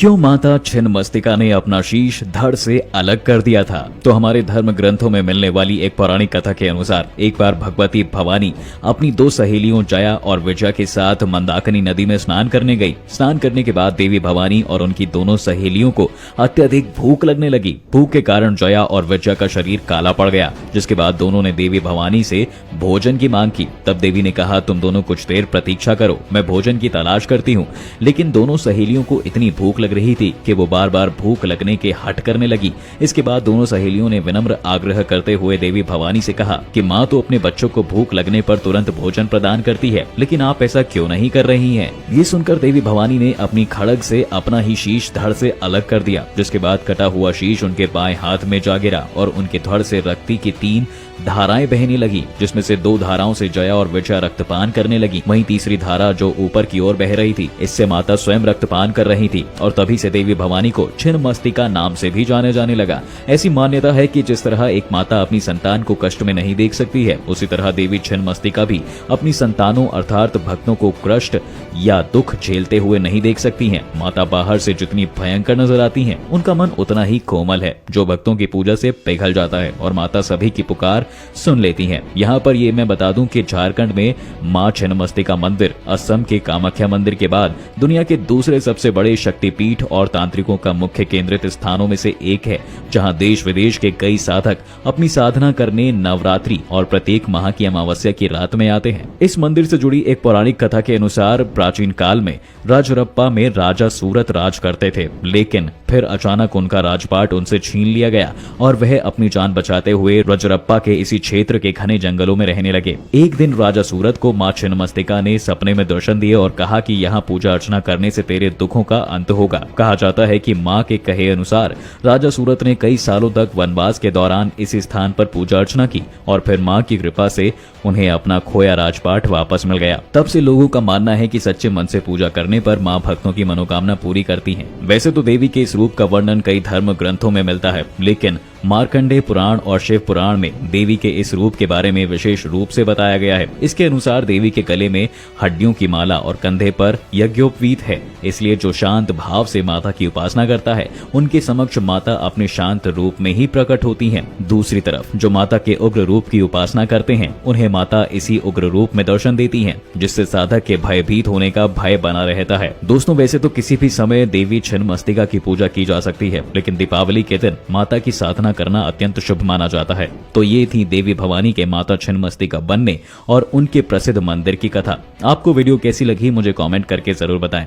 क्यों माता छिन्नमस्तिका ने अपना शीश धड़ से अलग कर दिया था? तो हमारे धर्म ग्रंथों में मिलने वाली एक पौराणिक कथा के अनुसार एक बार भगवती भवानी अपनी दो सहेलियों जया और विजया के साथ मंदाकिनी नदी में स्नान करने गई। स्नान करने के बाद देवी भवानी और उनकी दोनों सहेलियों को अत्यधिक भूख लगने लगी। भूख के कारण जया और विजया का शरीर काला पड़ गया, जिसके बाद दोनों ने देवी भवानी से भोजन की मांग की। तब देवी ने कहा, तुम दोनों कुछ देर प्रतीक्षा करो, मैं भोजन की तलाश करती हूँ। लेकिन दोनों सहेलियों को इतनी भूख लग रही थी कि वो बार बार भूख लगने के हट करने लगी। इसके बाद दोनों सहेलियों ने विनम्र आग्रह करते हुए देवी भवानी से कहा कि माँ तो अपने बच्चों को भूख लगने पर तुरंत भोजन प्रदान करती है, लेकिन आप ऐसा क्यों नहीं कर रही हैं? ये सुनकर देवी भवानी ने अपनी खड़ग से अपना ही शीश धड़ से अलग कर दिया, जिसके बाद कटा हुआ शीश उनके बाएं हाथ में जा गिरा और उनके धड़ से रक्ति की 3 धाराएं बहने लगी, जिसमें से 2 धाराओं से जया और विजया रक्तपान करने लगी। वहीं तीसरी धारा जो ऊपर की ओर बह रही थी, इससे माता स्वयं रक्तपान कर रही थी और तभी से देवी भवानी को छिन्नमस्तिका नाम से भी जाने जाने लगा। ऐसी मान्यता है कि जिस तरह एक माता अपनी संतान को कष्ट में नहीं देख सकती है, उसी तरह देवी छिन्नमस्तिका भी अपनी संतानों अर्थात भक्तों को कष्ट या दुख झेलते हुए नहीं देख सकती हैं। माता बाहर से जितनी भयंकर नजर आती हैं, उनका मन उतना ही कोमल है, जो भक्तों की पूजा से पिघल जाता है और माता सभी की पुकार सुन लेती हैं। यहाँ पर ये मैं बता दूं कि झारखंड में मां छिन्नमस्तिका मंदिर असम के कामाख्या मंदिर के बाद दुनिया के दूसरे सबसे बड़े शक्तिपीठ और तांत्रिकों का मुख्य केंद्रित स्थानों में से एक है, जहां देश विदेश के कई साधक अपनी साधना करने नवरात्रि और प्रत्येक माह की अमावस्या की रात में आते हैं। इस मंदिर से जुड़ी एक पौराणिक कथा के अनुसार प्राचीन काल में राजरप्पा में राजा सूरत राज करते थे, लेकिन फिर अचानक उनका राजपाट उनसे छीन लिया गया और वह अपनी जान बचाते हुए रजरप्पा के इसी क्षेत्र के घने जंगलों में रहने लगे। एक दिन राजा सूरत को मां छिन्नमस्तिका ने सपने में दर्शन दिए और कहा कि यहाँ पूजा अर्चना करने से तेरे दुखों का अंत होगा। कहा जाता है कि मां के कहे अनुसार राजा सूरत ने कई सालों तक वनवास के दौरान इस स्थान पर पूजा अर्चना की और फिर मां की कृपा से उन्हें अपना खोया राजपाट वापस मिल गया। तब से लोगों का मानना है कि सच्चे मन से पूजा करने पर मां भक्तों की मनोकामना पूरी करती हैं। वैसे तो देवी के इस रूप का वर्णन कई धर्म ग्रंथों में मिलता है, लेकिन मार्कंडेय पुराण और शिव पुराण में देवी के इस रूप के बारे में विशेष रूप से बताया गया है। इसके अनुसार देवी के गले में हड्डियों की माला और कंधे पर यज्ञोपवीत है, इसलिए जो शांत भाव से माता की उपासना करता है, उनके समक्ष माता अपने शांत रूप में ही प्रकट होती हैं। दूसरी तरफ जो माता के उग्र रूप की उपासना करते हैं, उन्हें माता इसी उग्र रूप में दर्शन देती हैं, जिससे साधक के भयभीत होने का भय बना रहता है। दोस्तों, वैसे तो किसी भी समय देवी छिन्नमस्तिका की पूजा की जा सकती है, लेकिन दीपावली के दिन माता की साधना करना अत्यंत शुभ माना जाता है। तो ये थी देवी भवानी के माता छिन्नमस्तिका बनने और उनके प्रसिद्ध मंदिर की कथा। आपको वीडियो कैसी लगी मुझे कमेंट करके जरूर बताएं।